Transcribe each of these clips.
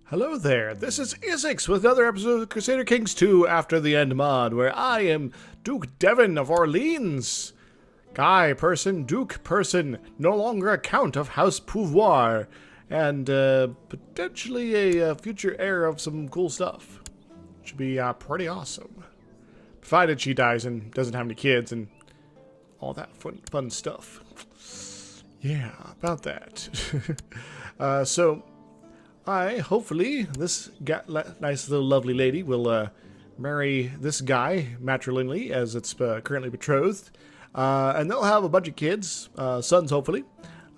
Hello there, this is Isix with another episode of Crusader Kings 2 After the End mod, where I am Duke Devon of Orleans. Guy person, Duke person, no longer a count of House Pouvoir, and potentially a future heir of some cool stuff. Should be pretty awesome. Provided she dies and doesn't have any kids and all that fun stuff. Yeah, about that. Hopefully, this nice little lovely lady will marry this guy matrilingly, as it's currently betrothed. And they'll have a bunch of kids, sons hopefully.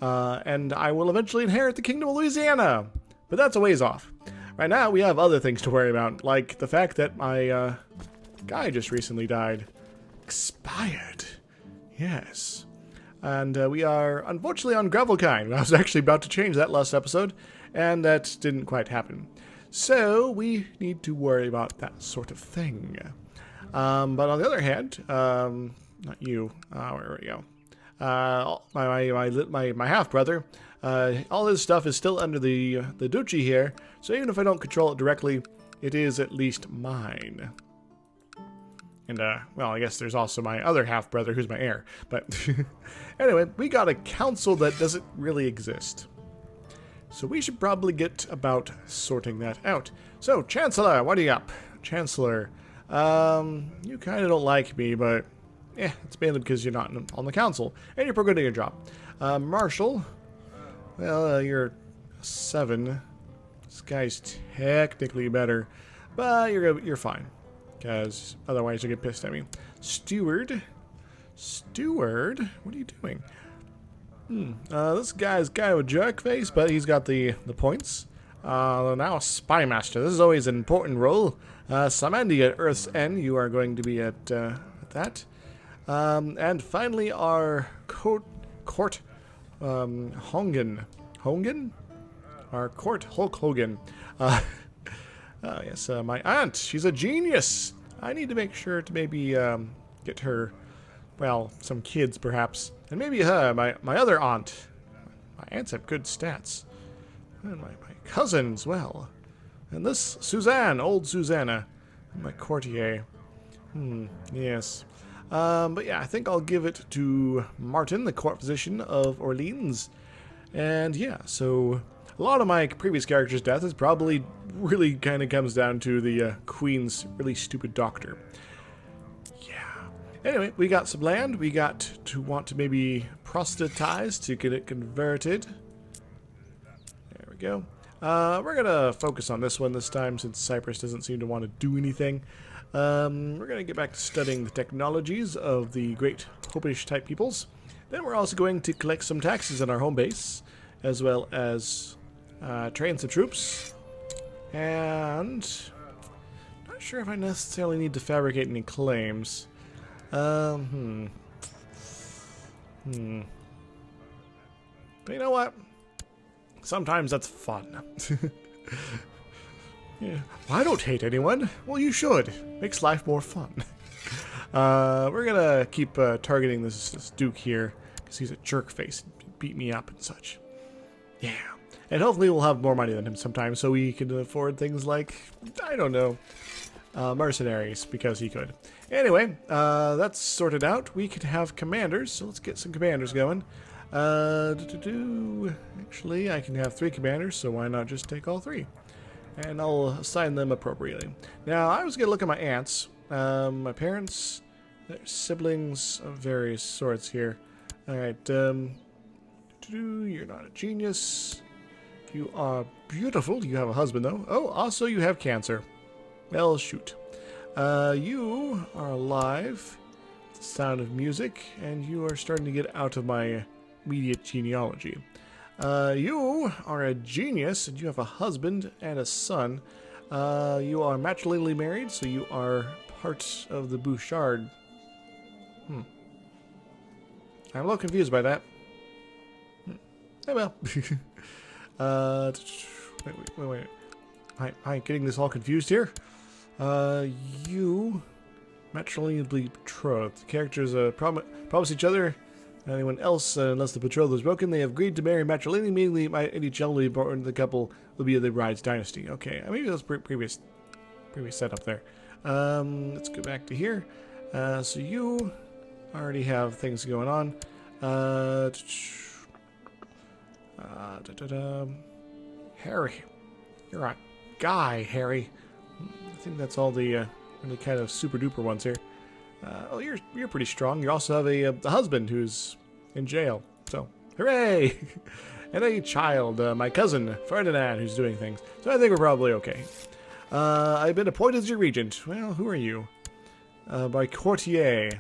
And I will eventually inherit the kingdom of Louisiana. But that's a ways off. Right now, we have other things to worry about, like the fact that my guy just recently died. Expired. Yes. And we are unfortunately on Gravelkind. I was actually about to change that last episode, and that didn't quite happen. So we need to worry about that sort of thing. But on the other hand, not you. Where we go? My half brother. All his stuff is still under the duchy here. So even if I don't control it directly, it is at least mine. And, well, I guess there's also my other half-brother who's my heir. But, anyway, we got a council that doesn't really exist. So we should probably get about sorting that out. So, Chancellor, what are you up? Chancellor, you kind of don't like me, but, it's mainly because you're not on the council. And you're pretty good at your job. Marshal, well, you're 7. This guy's technically better, but you're fine. Because otherwise you'll get pissed at me. Steward? Steward? What are you doing? This guy's kind of a jerk face, but he's got the points. Now Spy Master. This is always an important role. Samandi at Earth's End. You are going to be at that. And finally our court Hongan. Hongan? Our court Hulk Hogan. Yes, my aunt. She's a genius. I need to make sure to maybe get her, well, some kids perhaps. And maybe her, my other aunt. My aunts have good stats. And my cousin as well. And this Suzanne, old Susanna. And my courtier. Yes. But yeah, I think I'll give it to Martin, the court physician of Orleans. And yeah, so a lot of my previous character's death is probably really kind of comes down to the Queen's really stupid doctor. Yeah. Anyway, we got some land. We got to want to maybe proselytize to get it converted. There we go. We're going to focus on this one this time since Cyprus doesn't seem to want to do anything. We're going to get back to studying the technologies of the great Popish type peoples. Then we're also going to collect some taxes on our home base, as well as train some troops. And not sure if I necessarily need to fabricate any claims. But you know what? Sometimes that's fun. Yeah. Well, I don't hate anyone. Well, you should. Makes life more fun. We're gonna keep targeting this Duke here because he's a jerk face. Beat me up and such. Yeah. And hopefully we'll have more money than him sometime so we can afford things like, I don't know, mercenaries, because he could. Anyway, that's sorted out. We could have commanders, so let's get some commanders going. Actually, I can have 3 commanders, so why not just take all 3? And I'll assign them appropriately. Now, I was going to look at my aunts. My parents, their siblings of various sorts here. Alright, you're not a genius. You are beautiful. You have a husband, though. Oh, also you have cancer. Well, shoot. You are alive. The sound of music, and you are starting to get out of my immediate genealogy. You are a genius, and you have a husband and a son. You are matrimonially married, so you are part of the Bouchard. I'm a little confused by that. Oh well. Wait. Am I getting this all confused here? You matrimonially betrothed. The characters promise each other Anyone else, unless the betrothal is broken, they have agreed to marry matrilineally. Immediately, any child will be born to the couple will be of the bride's dynasty. Okay, maybe that was previous setup there. Let's go back to here. So you already have things going on. Harry, you're a guy, Harry. I think that's all the really kind of super duper ones here. Oh, you're pretty strong. You also have a husband who's in jail. So, hooray! And a child, my cousin Ferdinand, who's doing things. So I think we're probably okay. I've been appointed as your regent. Well, who are you? By courtier.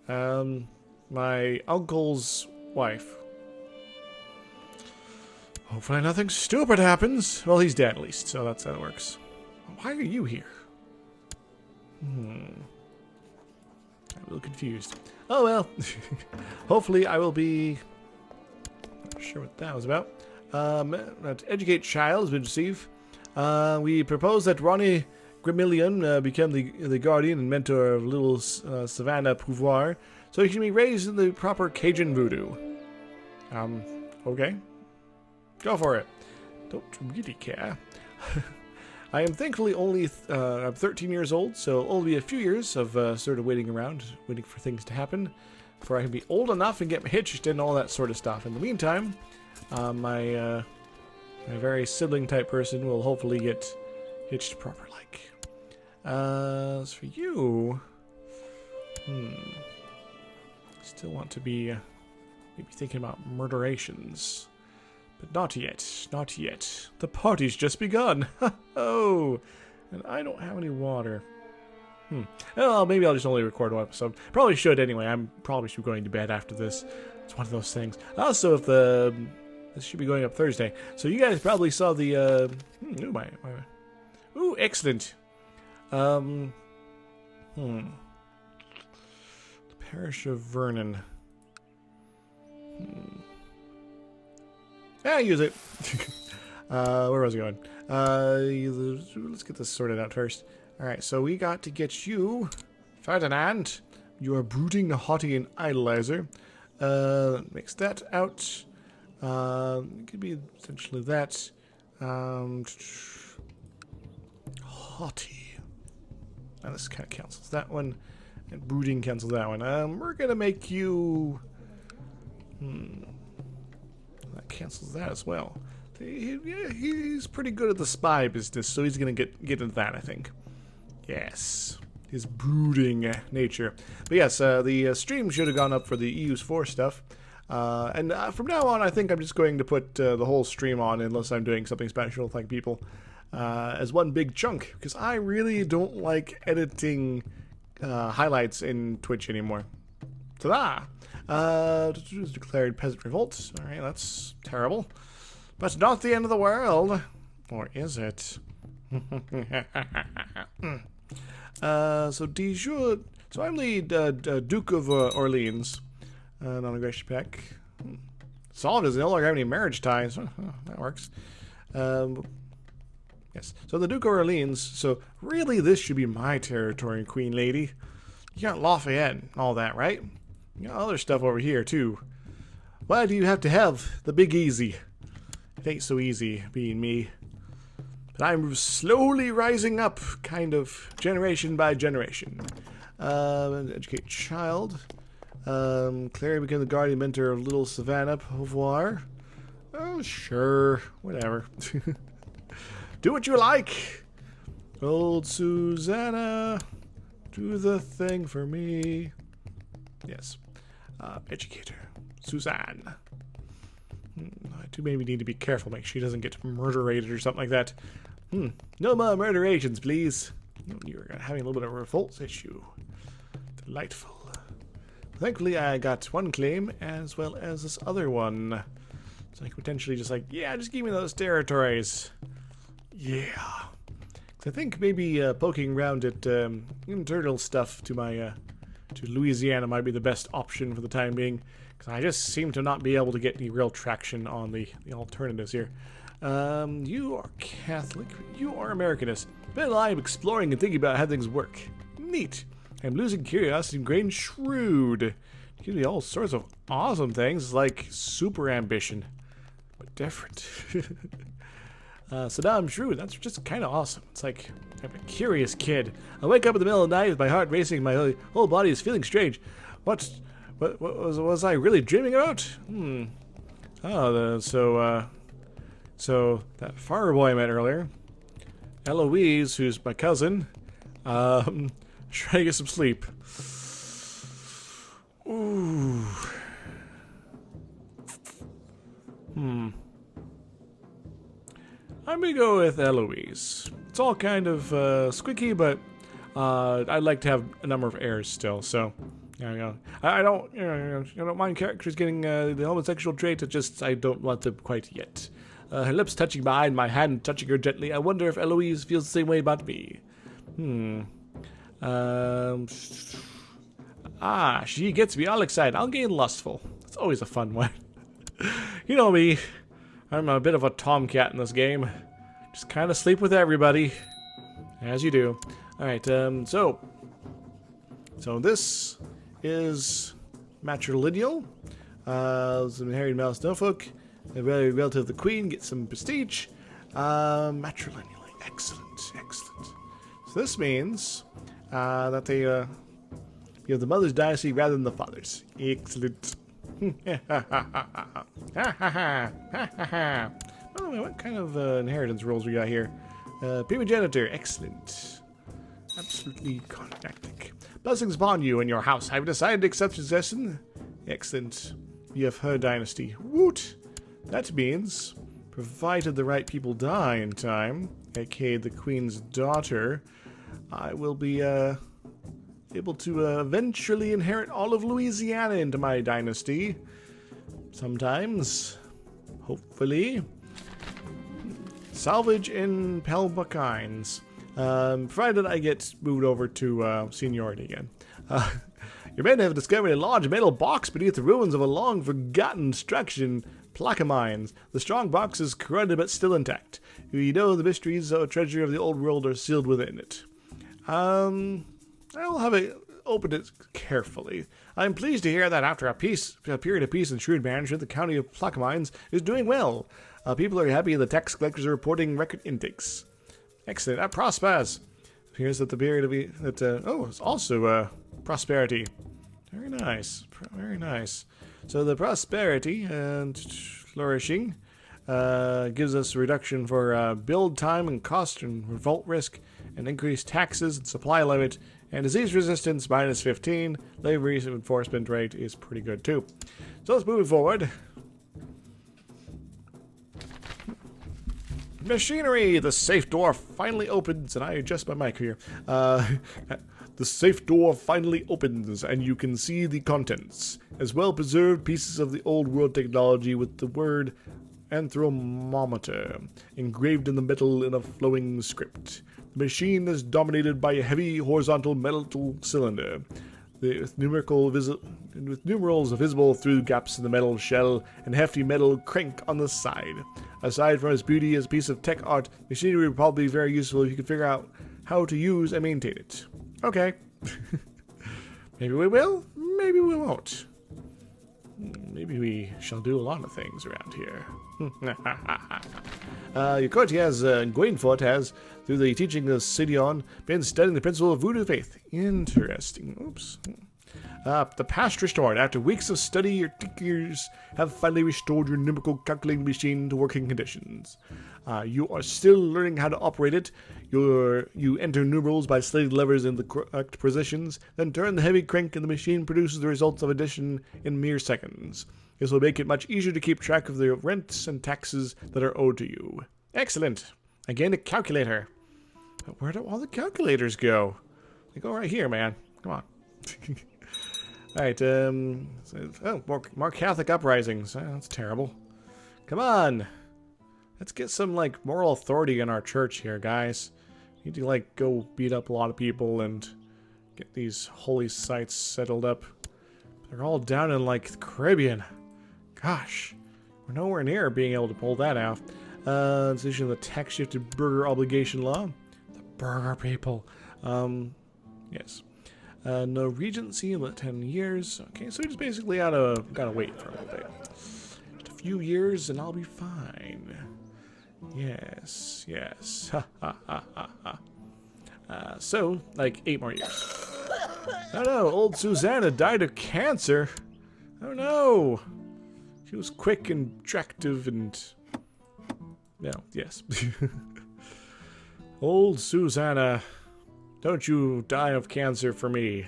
My uncle's wife. Hopefully nothing stupid happens. Well, he's dead at least, so that's how it works. Why are you here? I'm a little confused. Oh well. Hopefully I will be... Not sure what that was about. To educate child has been received. We propose that Ronnie Grimillion become the guardian and mentor of little Savannah Pouvoir, so he can be raised in the proper Cajun voodoo. Okay. Go for it. Don't really care. I am thankfully only I'm 13 years old, so it'll only be a few years of sort of waiting around, waiting for things to happen, before I can be old enough and get hitched and all that sort of stuff. In the meantime, my very sibling-type person will hopefully get hitched proper-like. As for you... Still want to be maybe thinking about murderations. But not yet, not yet. The party's just begun. Oh, and I don't have any water. Well, maybe I'll just only record one episode. Probably should anyway. I'm probably should be going to bed after this. It's one of those things. Also, if this should be going up Thursday, so you guys probably saw the ooh, excellent. The parish of Vernon. Yeah, use it. Where was I going? Let's get this sorted out first. Alright, so we got to get you, Ferdinand. You are brooding, haughty, and idolizer. Mix that out. It could be essentially that. Haughty. Now this kind of cancels that one. And brooding cancels that one. We're gonna make you... That cancels that as well. He's pretty good at the spy business, so he's gonna get into that, I think. Yes. His brooding nature. But yes, the stream should have gone up for the EU4 stuff. And from now on, I think I'm just going to put the whole stream on, unless I'm doing something special, thank people, as one big chunk. Because I really don't like editing highlights in Twitch anymore. Ta-da! Declared peasant revolt. Alright, that's terrible. But not the end of the world. Or is it? So Dijon. So I'm the Duke of Orleans. Non-aggression pack. Solid doesn't no longer have any marriage ties. That works. Yes. So the Duke of Orleans. So really, this should be my territory, Queen Lady. You got Lafayette and all that, right? You got other stuff over here too. Why do you have to have the big easy? It ain't so easy being me. But I'm slowly rising up, kind of, generation by generation. Educate child. Clary became the guardian mentor of little Savannah Pouvoir. Oh, sure. Whatever. Do what you like. Old Susanna. Do the thing for me. Yes. Educator. Suzanne. I do maybe need to be careful, make sure she doesn't get murderated or something like that. No more murderations, please. You're having a little bit of a revolt issue. Delightful. Thankfully, I got one claim as well as this other one. So I could potentially just like, yeah, just give me those territories. Yeah. I think maybe poking around at internal stuff to my to Louisiana might be the best option for the time being, because I just seem to not be able to get any real traction on the alternatives here. You are Catholic. You are Americanist. But I am exploring and thinking about how things work. Neat. I'm losing curiosity and growing shrewd. Gives me all sorts of awesome things, like super ambition, but different. Saddam Shrewd, that's just kind of awesome. It's like I'm a curious kid. I wake up in the middle of the night with my heart racing, my whole body is feeling strange. What was I really dreaming about? Oh, so that farmer boy I met earlier, Eloise, who's my cousin, trying to get some sleep. Ooh. I'm gonna go with Eloise. It's all kind of squeaky, but I'd like to have a number of heirs still. So, I don't mind characters getting the homosexual trait. It's just I don't want them quite yet. Her lips touching mine, my hand touching her gently. I wonder if Eloise feels the same way about me. She gets me all excited. I'll gain lustful. It's always a fun one. You know me. I'm a bit of a tomcat in this game. Just kind of sleep with everybody. As you do. Alright, so this is matrilineal. Some inherited male snowfolk. A very relative of the queen. Get some prestige. Matrilineally. Excellent. So this means that they you have the mother's dynasty rather than the father's. Excellent. Oh, what kind of inheritance rules we got here? Primogeniture. Excellent. Absolutely climactic. Blessings upon you and your house. I've decided to accept succession. Excellent. You have her dynasty. Woot! That means, provided the right people die in time, aka the queen's daughter, I will be able to eventually inherit all of Louisiana into my dynasty. Sometimes. Hopefully. Salvage in Pelbakines. Provided I get moved over to seniority again. Your men have discovered a large metal box beneath the ruins of a long-forgotten structure, Placamines. The strong box is corroded but still intact. You know the mysteries of treasure of the old world are sealed within it. I'll have opened it carefully. I'm pleased to hear that after a period of peace and shrewd management, the county of Placamines is doing well. People are happy and the tax collectors are reporting record intakes. Excellent. That prospers. Appears that the period of it's also prosperity. Very nice. Very nice. So the prosperity and flourishing gives us a reduction for build time and cost and revolt risk, and increased taxes and supply limit, and disease resistance minus 15. Labor enforcement rate is pretty good too. So let's move forward. Machinery! The safe door finally opens, and I adjust my mic here. The safe door finally opens, and you can see the contents, as well preserved pieces of the old world technology with the word anthromometer engraved in the metal in a flowing script. The machine is dominated by a heavy horizontal metal cylinder, with numerals visible through gaps in the metal shell and hefty metal crank on the side. Aside from its beauty as a piece of tech art, machinery would probably be very useful if you could figure out how to use and maintain it. Okay. Maybe we will, maybe we won't. Maybe we shall do a lot of things around here. Your courtiers, Gwainfoot has, through the teaching of Sidion, been studying the principle of Voodoo faith. Interesting. Oops. The past restored. After weeks of study, your tinkers have finally restored your numerical calculating machine to working conditions. You are still learning how to operate it. You enter numerals by sliding levers in the correct positions, then turn the heavy crank and the machine produces the results of addition in mere seconds. This will make it much easier to keep track of the rents and taxes that are owed to you. Excellent. I gained a calculator. But where do all the calculators go? They go right here, man. Come on. Alright, more Catholic uprisings. That's terrible. Come on. Let's get some, like, moral authority in our church here, guys. We need to, like, go beat up a lot of people and get these holy sites settled up. They're all down in, like, the Caribbean. Gosh. We're nowhere near being able to pull that off. Institution of the tax-shifted burger obligation law. The burger people. Yes. No regency in 10 years. Okay, so we just basically gotta wait for a little bit. Just a few years and I'll be fine. Yes, yes. Ha ha ha ha ha. So, like 8 more years. Oh no, old Susanna died of cancer. Oh no. She was quick and attractive and... well, yes. Old Susanna, don't you die of cancer for me.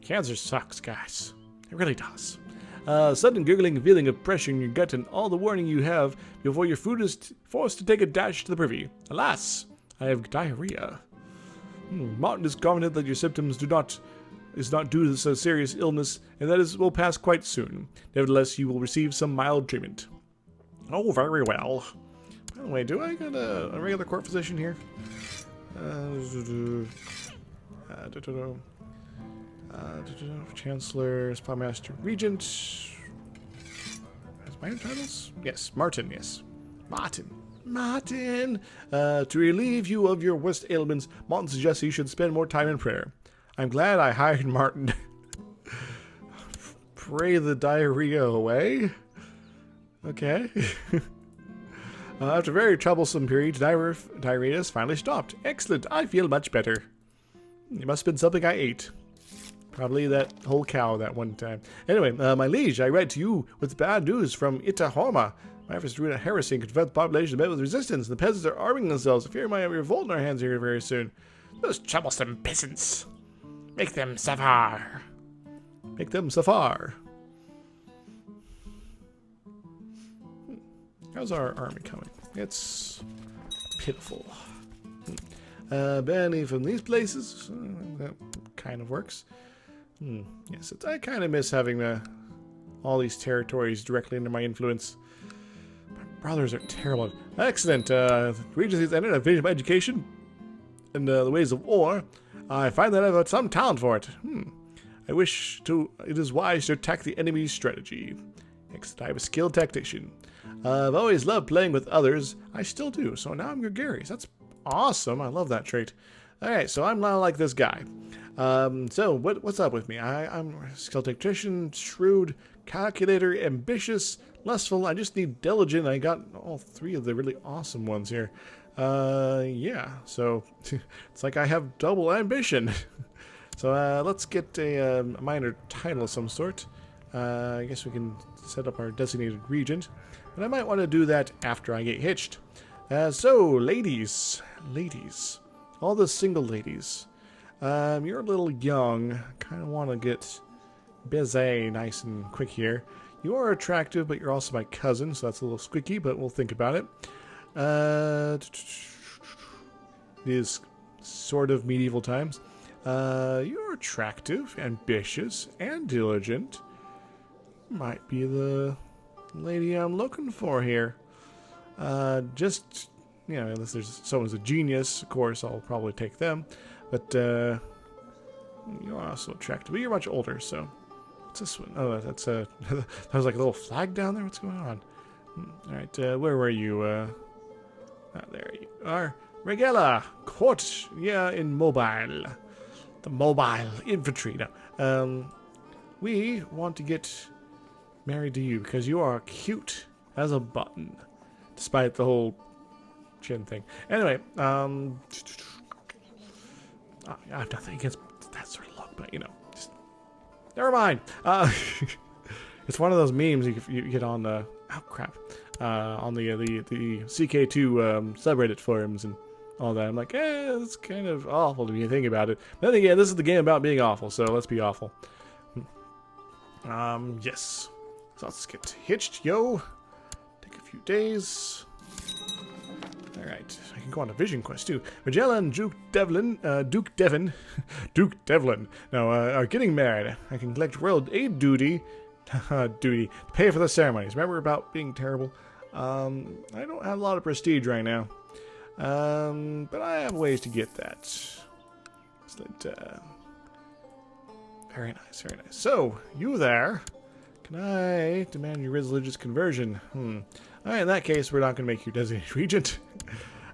Cancer sucks, guys. It really does. Sudden gurgling feeling of pressure in your gut and all the warning you have before your food is forced to take a dash to the privy. Alas, I have diarrhea. Martin is confident that your symptoms is not due to a serious illness, and that will pass quite soon. Nevertheless, you will receive some mild treatment. Oh, very well. By the way, do I got a regular court physician here? Chancellor, Spymaster, Regent. Has minor titles? Yes, Martin, yes. Martin! To relieve you of your worst ailments, Martin suggests you should spend more time in prayer. I'm glad I hired Martin. Pray the diarrhea away? Okay. After a very troublesome period, diarrhea has finally stopped. Excellent, I feel much better. It must have been something I ate. Probably that whole cow that one time. Anyway, my liege, I write to you with bad news from Itahorma. My efforts to root out heresy and confront the population met with resistance. The peasants are arming themselves. I fear might have revolt in our hands here very soon. Those troublesome peasants. Make them suffer. Make them suffer. How's our army coming? It's pitiful. Banning from these places. That kind of works. Yes, I kind of miss having all these territories directly under my influence. My brothers are terrible. Excellent. Regency's ended. I've finished my education in the ways of war. I find that I've got some talent for it. I wish it is wise to attack the enemy's strategy. Excellent. I'm a skilled tactician. I've always loved playing with others. I still do. So now I'm gregarious. That's awesome. I love that trait. Alright, so I'm now like this guy. So what's up with me? I'm a skilled tactician, shrewd, calculator, ambitious, lustful. I just need diligent. I got all 3 of the really awesome ones here. Yeah, so it's like I have double ambition. So let's get a minor title of some sort. I guess we can set up our designated regent. But I might want to do that after I get hitched. So, ladies, all the single ladies. You're a little young. Kind of want to get busy nice and quick here. You are attractive, but you're also my cousin, so that's a little squeaky, but we'll think about it. It is sort of medieval times. You're attractive, ambitious, and diligent. Might be the lady I'm looking for here. Just, you know, unless there's someone's a genius, of course, I'll probably take them. But, you're also attractive. But you're much older, so... What's this one? Oh, that's a... There's like a little flag down there? What's going on? Alright, where were you? There you are. Regella! Court, yeah, in mobile. The mobile infantry. Now, we want to get married to you because you are cute as a button. Despite the whole chin thing. Anyway, I have nothing against that sort of look, but you know, just never mind. It's one of those memes you get on the on the CK2 subreddit forums and all that. I'm like, it's kind of awful to me think about it. But then again, this is the game about being awful, so let's be awful. Yes. So let's get hitched, yo. Take a few days. Alright, I can go on a vision quest too. Regella and Duke Devlin, Duke Devlin, now, are getting married. I can collect royal aid duty to pay for the ceremonies. Remember about being terrible? I don't have a lot of prestige right now. But I have ways to get that. Very nice, very nice. So, you there. Can I demand your religious conversion? Alright, in that case, we're not going to make you designated regent.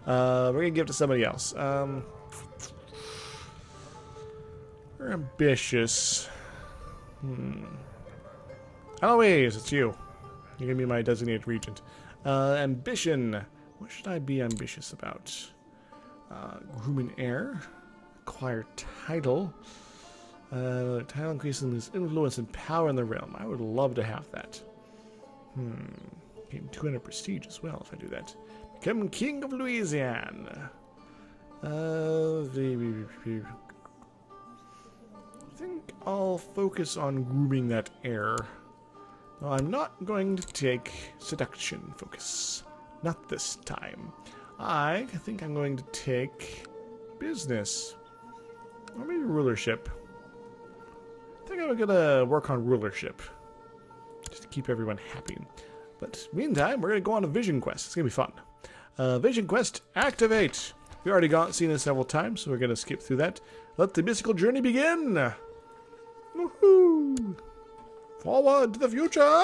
We're going to give it to somebody else. We're ambitious. Eloise, it's you. You're gonna be my designated regent. Ambition. What should I be ambitious about? Grooming heir. Acquire title. Title increasing his influence and power in the realm. I would love to have that. Gain 200 prestige as well if I do that. Become king of Louisiana. I think I'll focus on grooming that heir. No, I'm not going to take seduction focus. Not this time. I think I'm going to take business. Or maybe rulership. I think I'm going to work on rulership. Just to keep everyone happy. But meantime, we're going to go on a vision quest. It's going to be fun. Vision quest, activate. We've already seen this several times, so we're going to skip through that. Let the mystical journey begin. Woohoo! Forward to the future!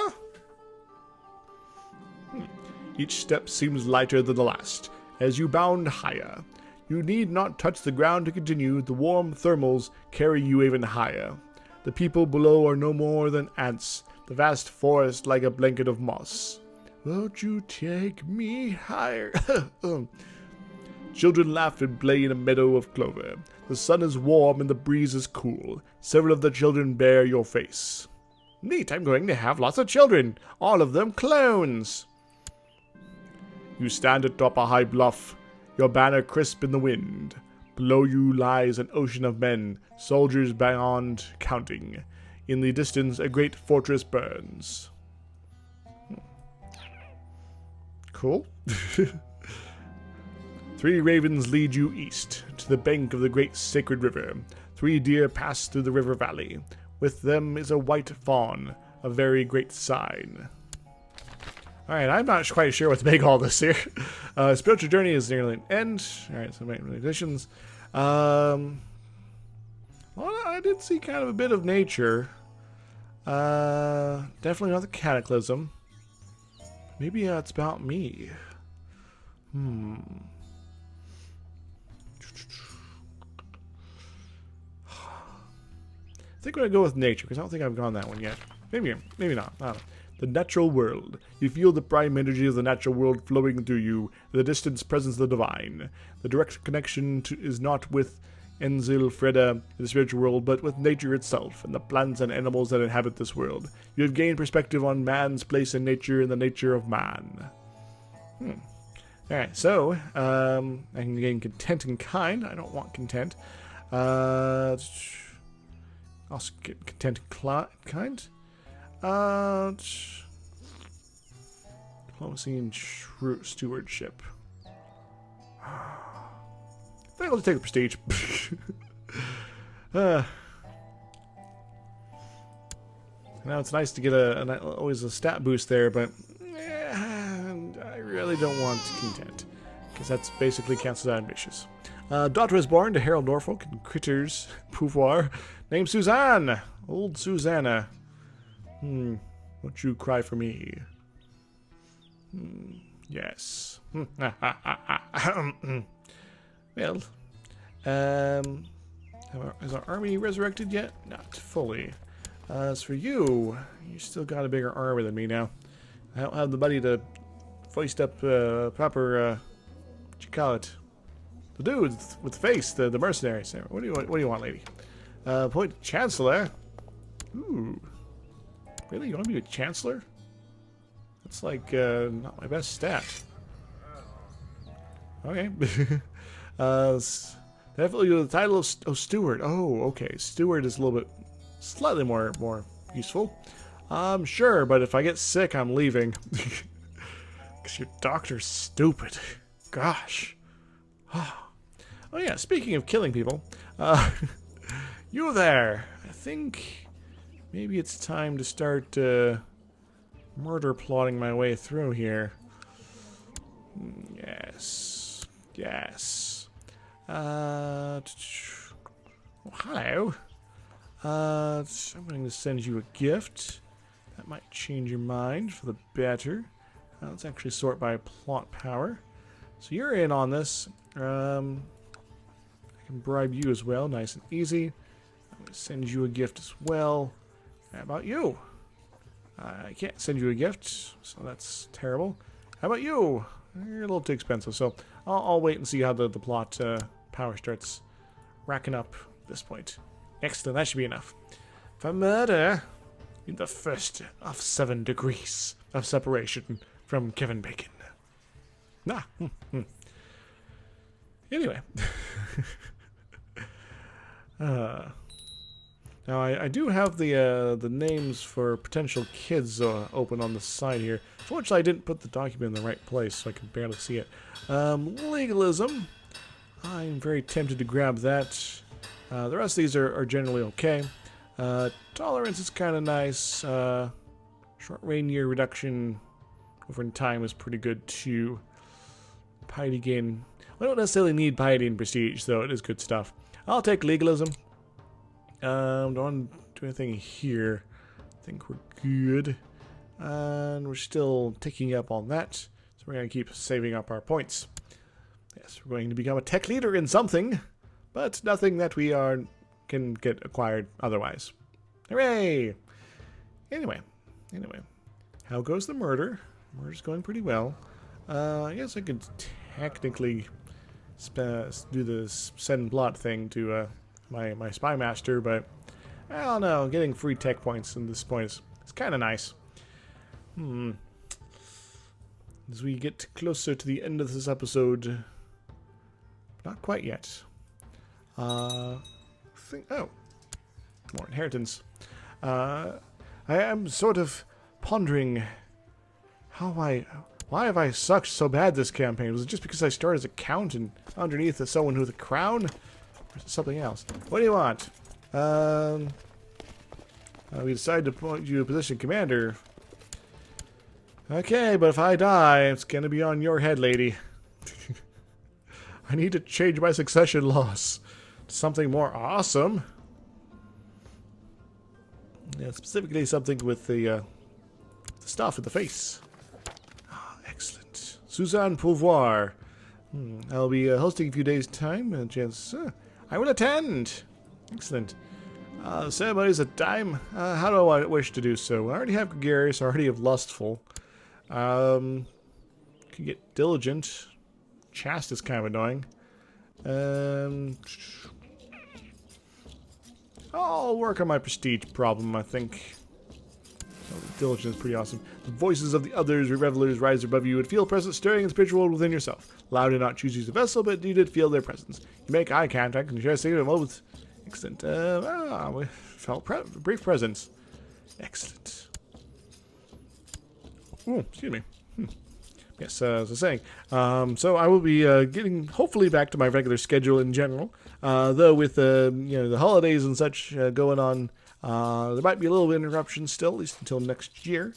Each step seems lighter than the last, as you bound higher. You need not touch the ground to continue. The warm thermals carry you even higher. The people below are no more than ants, the vast forest like a blanket of moss. Won't you take me higher? Children laugh and play in a meadow of clover. The sun is warm and the breeze is cool. Several of the children bear your face. Neat, I'm going to have lots of children. All of them clones. You stand atop a high bluff, your banner crisp in the wind. Below you lies an ocean of men, soldiers beyond counting. In the distance, a great fortress burns. Cool. 3 ravens lead you east, to the bank of the great sacred river. 3 deer pass through the river valley. With them is a white fawn, a very great sign. Alright, I'm not quite sure what to make all this here. Spiritual journey is nearly an end. Alright, so main additions. Well, I did see kind of a bit of nature. Definitely not the cataclysm. Maybe it's about me. I think I'm going to go with nature, because I don't think I've gone that one yet. Maybe not. I don't know. The natural world. You feel the prime energy of the natural world flowing through you, the distant presence of the divine. The direct connection is not with Enzil Freda in the spiritual world, but with nature itself, and the plants and animals that inhabit this world. You have gained perspective on man's place in nature and the nature of man. Alright, so, I can gain content and kind. I don't want content. Also get content and kind. Diplomacy and stewardship. I think I'll just take the prestige. Now it's nice to get always a stat boost there, but I really don't want content, because that's basically cancels out ambitious. Daughter is born to Harold Norfolk and Critters Pouvoir, named Suzanne. Old Susanna. Won't you cry for me? Yes. Well, is our army resurrected yet? Not fully. As for you, you still got a bigger army than me now. I don't have the money to foist up proper, what you call it? The dude with the face, the mercenaries. What do you want, lady? Point Chancellor. Ooh. Really? You want to be a Chancellor? That's like, not my best stat. Okay. Definitely the title of Steward. Oh, okay. Steward is a little bit, slightly more useful. Sure, but if I get sick, I'm leaving. Because your doctor's stupid. Gosh. Oh yeah, speaking of killing people, you there. I think maybe it's time to start murder plotting my way through here. Yes. Yes. Oh, hello. I'm going to send you a gift. That might change your mind for the better. Let's actually sort by plot power. So you're in on this. I can bribe you as well, nice and easy. I'm going to Send you a gift as well. How about you? I can't send you a gift, so that's terrible. How about you? You're a little too expensive, so I'll wait and see how the plot power starts racking up at this point. Excellent, that should be enough. For murder, in the first of 7 degrees of separation from Kevin Bacon. Nah. Anyway. Now I do have the names for potential kids open on the side here. Fortunately, I didn't put the document in the right place, so I can barely see it. Legalism. I'm very tempted to grab that. The rest of these are generally okay. Tolerance is kind of nice. Short rainier reduction over in time is pretty good too. Piety gain. I don't necessarily need piety and prestige, though it is good stuff. I'll take legalism. Don't want to do anything here. I think we're good. And we're still ticking up on that. So we're going to keep saving up our points. Yes, we're going to become a tech leader in something, but nothing that we can get acquired otherwise. Hooray! Anyway. How goes the murder? Murder's going pretty well. I guess I could technically do the send plot thing to my spy master, but I don't know. Getting free tech points in this point is kind of nice. As we get closer to the end of this episode, not quite yet. Oh, more inheritance. I am sort of pondering why have I sucked so bad this campaign? Was it just because I started as a count and underneath is someone with a crown? Or is it something else? What do you want? We decided to appoint you a position commander. Okay, but if I die, it's gonna be on your head, lady. I need to change my succession laws to something more awesome. Yeah, specifically something with the stuff in the face. Oh, excellent. Suzanne Pouvoir. I'll be hosting a few days' time. Chance. I will attend. Excellent. The ceremony is at time. How do I wish to do so? I already have gregarious. I already have lustful. Can get diligent. Chaste is kind of annoying. I'll work on my prestige problem, I think. Diligence is pretty awesome. The voices of the others, your revelers, rise above you and feel presence stirring and spiritual within yourself. Allow to not choose a vessel, but you did feel their presence. You make eye contact and share a secret moment. Excellent. We felt brief presence. Excellent. Oh, excuse me. Yes, as I was saying. So I will be getting hopefully back to my regular schedule in general. Though with the holidays and such going on, there might be a little bit of interruption still, at least until next year.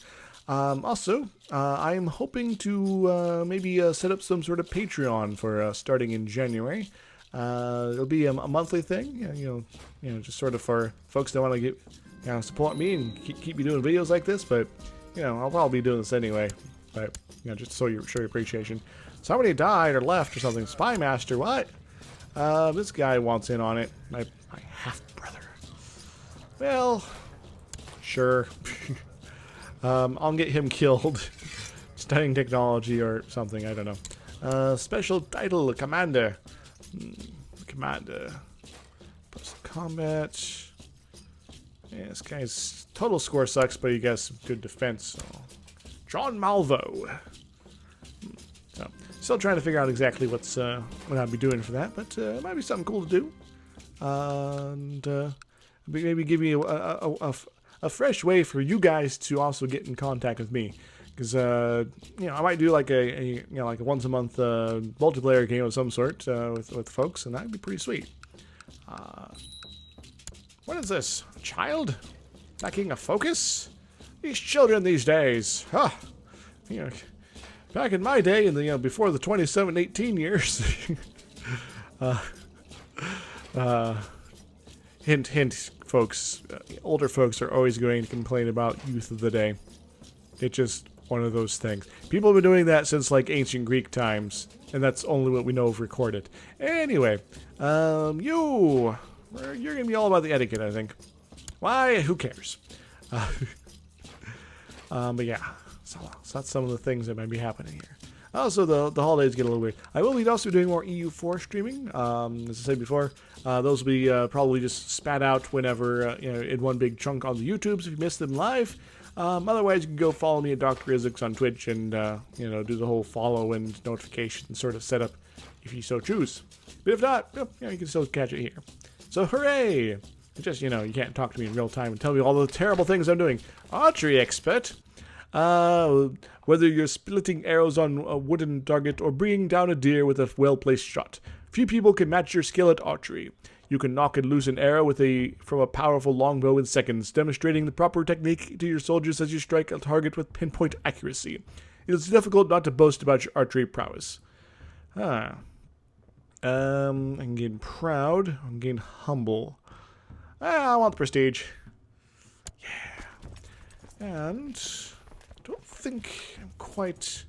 Also, I'm hoping to maybe set up some sort of Patreon for starting in January. It'll be a monthly thing, just sort of for folks that want to get support me and keep me doing videos like this. But I'll probably be doing this anyway. But just so you show your appreciation. Somebody died or left or something. Spy master, what? This guy wants in on it. My half brother. Well, sure. I'll get him killed. Studying technology or something. I don't know. Special title, commander. Commander. Plus combat. Yeah, this guy's total score sucks, but he gets good defense. So. John Malvo. So, still trying to figure out exactly what I'll be doing for that, but it might be something cool to do. And maybe give me a fresh way for you guys to also get in contact with me, because I might do like a once a month multiplayer game of some sort with folks, and that'd be pretty sweet. What is this? A child? Lacking a focus? These children these days, back in my day, in the before the 27-18 years. Hint, folks. Older folks are always going to complain about youth of the day. It's just one of those things. People have been doing that since like ancient Greek times, and that's only what we know of recorded. Anyway, you. You're going to be all about the etiquette, I think. Why? Who cares? But yeah, so that's some of the things that might be happening here. Also, the holidays get a little weird. I will be also doing more EU4 streaming. As I said before, those will be probably just spat out whenever, you know, in one big chunk on the YouTubes if you missed them live. Otherwise, you can go follow me at Dr. Izix on Twitch and, you know, do the whole follow and notification sort of setup if you so choose. But if not, you know, you can still catch it here. So, hooray! Just, you know, you can't talk to me in real time and tell me all the terrible things I'm doing. Archery expert. Whether you're splitting arrows on a wooden target or bringing down a deer with a well-placed shot, few people can match your skill at archery. You can knock and loose an arrow from a powerful longbow in seconds, demonstrating the proper technique to your soldiers as you strike a target with pinpoint accuracy. It is difficult not to boast about your archery prowess. I can gain proud. I can gain humble. I want the prestige. Yeah. And I don't think I'm quite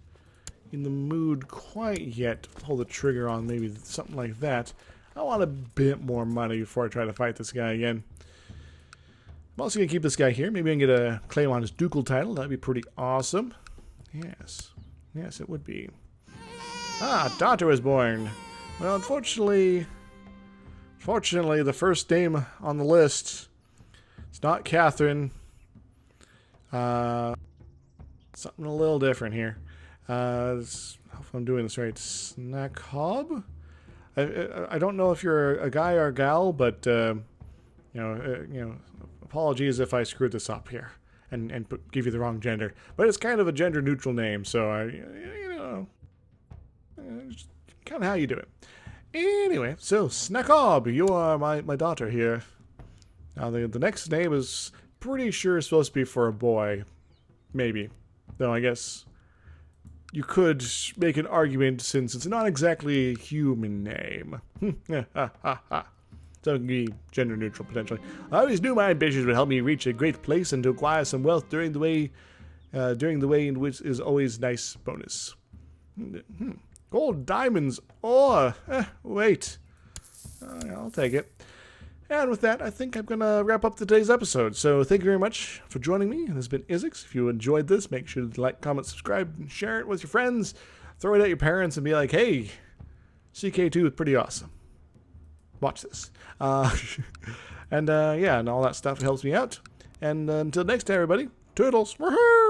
in the mood quite yet to pull the trigger on maybe something like that. I want a bit more money before I try to fight this guy again. I'm also going to keep this guy here. Maybe I can get a claim on his ducal title. That'd be pretty awesome. Yes. Yes, it would be. Ah, daughter was born. Well, unfortunately, the first name on the list, it's not Catherine. Something a little different here. If I'm doing this right, Snack Hob? I don't know if you're a guy or a gal, but you know, apologies if I screwed this up here and give you the wrong gender. But it's kind of a gender neutral name, so you know, just kind of how you do it. Anyway, so Snack Hob, you are my daughter here. Now the next name is pretty sure supposed to be for a boy, maybe. Though I guess you could make an argument since it's not exactly a human name. So it can be gender neutral potentially. I always knew my ambitions would help me reach a great place and to acquire some wealth during the way in which is always nice bonus. Gold, diamonds, ore. Wait. I'll take it. And with that, I think I'm going to wrap up today's episode. So thank you very much for joining me. This has been Izix. If you enjoyed this, make sure to like, comment, subscribe, and share it with your friends. Throw it at your parents and be like, hey, CK2 is pretty awesome. Watch this. And all that stuff helps me out. And until next time, everybody, toodles. Woohoo!